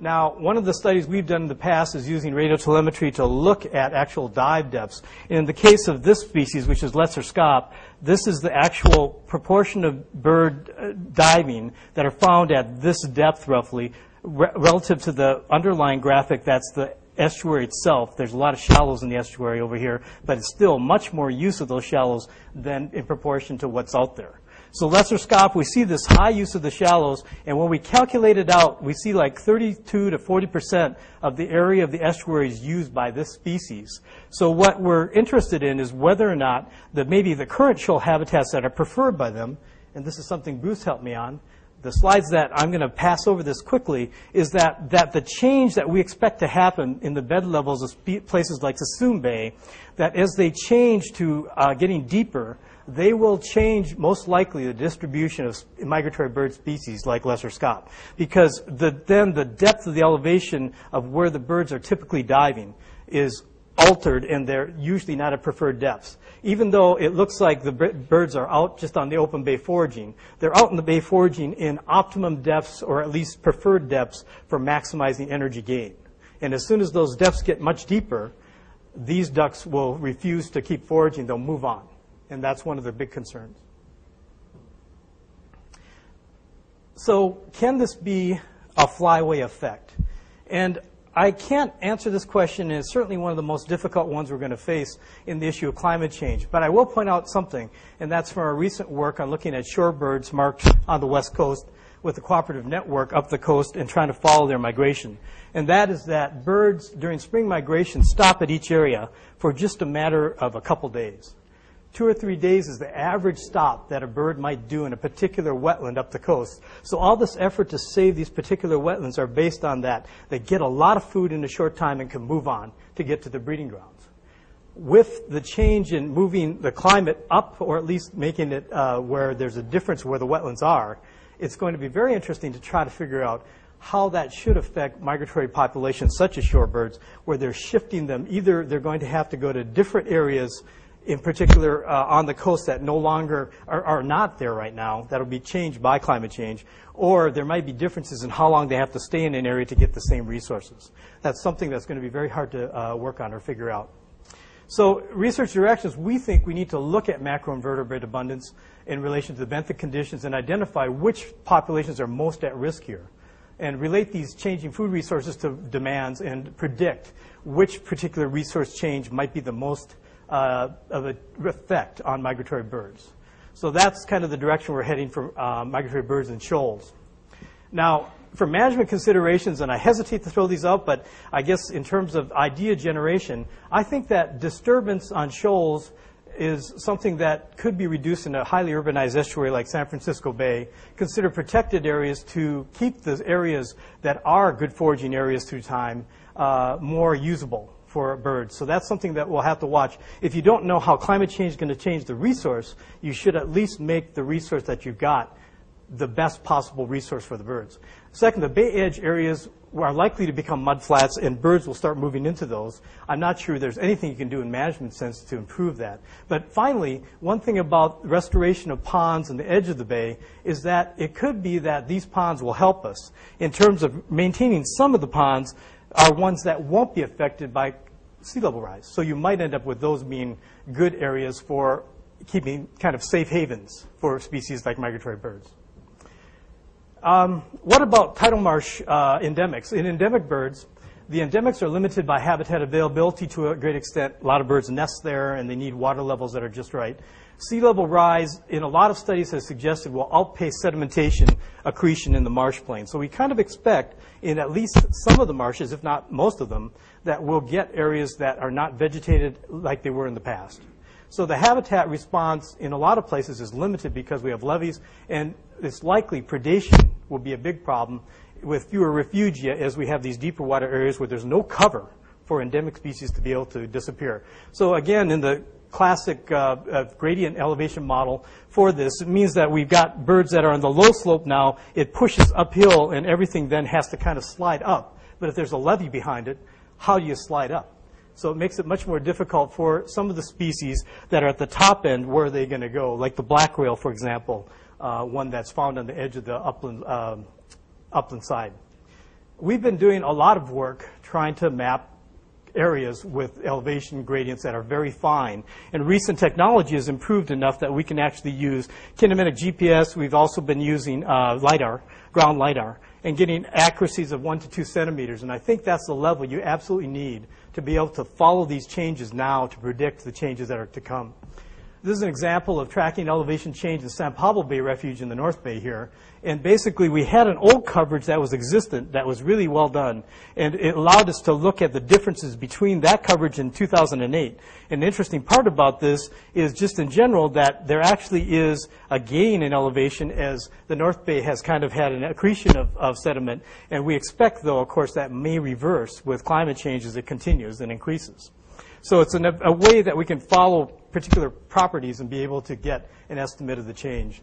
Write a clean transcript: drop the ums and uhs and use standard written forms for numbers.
Now, one of the studies we've done in the past is using radiotelemetry to look at actual dive depths. In the case of this species, which is lesser scop, this is the actual proportion of bird diving that are found at this depth roughly, relative to the underlying graphic. That's the estuary itself. There's a lot of shallows in the estuary over here, but it's still much more use of those shallows than in proportion to what's out there. So lesser scop, we see this high use of the shallows, and when we calculate it out, we see like 32 to 40% of the area of the estuary is used by this species. So what we're interested in is whether or not that maybe the current shoal habitats that are preferred by them, and this is something Bruce helped me on. The slides that I'm going to pass over this quickly is that the change that we expect to happen in the bed levels of places like Sassoon Bay, that as they change to getting deeper, they will change most likely the distribution of migratory bird species like lesser scop, because then the depth of the elevation of where the birds are typically diving is altered, and they're usually not at preferred depths. Even though it looks like the birds are out just on the open bay foraging, they're out in the bay foraging in optimum depths, or at least preferred depths, for maximizing energy gain. And as soon as those depths get much deeper, these ducks will refuse to keep foraging. They'll move on. And that's one of the big concerns. So can this be a flyway effect? And I can't answer this question, and it's certainly one of the most difficult ones we're going to face in the issue of climate change. But I will point out something, and that's from our recent work on looking at shorebirds marked on the West Coast with a cooperative network up the coast and trying to follow their migration. And that is that birds during spring migration stop at each area for just a matter of a couple days. 2 or 3 days is the average stop that a bird might do in a particular wetland up the coast. So all this effort to save these particular wetlands are based on that. They get a lot of food in a short time and can move on to get to the breeding grounds. With the change in moving the climate up, or at least making it where there's a difference where the wetlands are, it's going to be very interesting to try to figure out how that should affect migratory populations such as shorebirds, where they're shifting them. Either they're going to have to go to different areas, in particular on the coast, that no longer are not there right now, that will be changed by climate change, or there might be differences in how long they have to stay in an area to get the same resources. That's something that's going to be very hard to work on or figure out. So research directions, we think we need to look at macroinvertebrate abundance in relation to the benthic conditions and identify which populations are most at risk here, and relate these changing food resources to demands and predict which particular resource change might be the most of an effect on migratory birds. So that's kind of the direction we're heading for migratory birds and shoals. Now, for management considerations, and I hesitate to throw these out, but I guess in terms of idea generation, I think that disturbance on shoals is something that could be reduced in a highly urbanized estuary like San Francisco Bay. Consider protected areas to keep the areas that are good foraging areas through time more usable for birds. So that's something that we'll have to watch. If you don't know how climate change is going to change the resource, you should at least make the resource that you've got the best possible resource for the birds. Second, the bay edge areas are likely to become mud flats, and birds will start moving into those. I'm not sure there's anything you can do in management sense to improve that. But finally, one thing about restoration of ponds on the edge of the bay is that it could be that these ponds will help us in terms of maintaining some of the ponds are ones that won't be affected by sea level rise. So you might end up with those being good areas for keeping kind of safe havens for species like migratory birds. What about tidal marsh endemics? In endemic birds, the endemics are limited by habitat availability to a great extent. A lot of birds nest there, and they need water levels that are just right. Sea level rise, in a lot of studies, has suggested will outpace sedimentation accretion in the marsh plain. So we kind of expect in at least some of the marshes, if not most of them, that we'll get areas that are not vegetated like they were in the past. So the habitat response in a lot of places is limited because we have levees, and it's likely predation will be a big problem with fewer refugia as we have these deeper water areas where there's no cover for endemic species to be able to disappear. So again, in the classic gradient elevation model for this, it means that we've got birds that are on the low slope now. It pushes uphill, and everything then has to kind of slide up. But if there's a levee behind it, how do you slide up? So it makes it much more difficult for some of the species that are at the top end. Where are they going to go? Like the black whale, for example, one that's found on the edge of the upland side. we've been doing a lot of work trying to map areas with elevation gradients that are very fine. And recent technology has improved enough that we can actually use kinematic GPS. We've also been using LiDAR, ground LiDAR, and getting accuracies of 1 to 2 centimeters. And I think that's the level you absolutely need to be able to follow these changes now to predict the changes that are to come. This is an example of tracking elevation change in San Pablo Bay Refuge in the North Bay here. And basically, we had an old coverage that was existent that was really well done. And it allowed us to look at the differences between that coverage in 2008. And the interesting part about this is just in general that there actually is a gain in elevation as the North Bay has kind of had an accretion of sediment. And we expect, though, of course, that may reverse with climate change as it continues and increases. So it's a way that we can follow particular properties and be able to get an estimate of the change.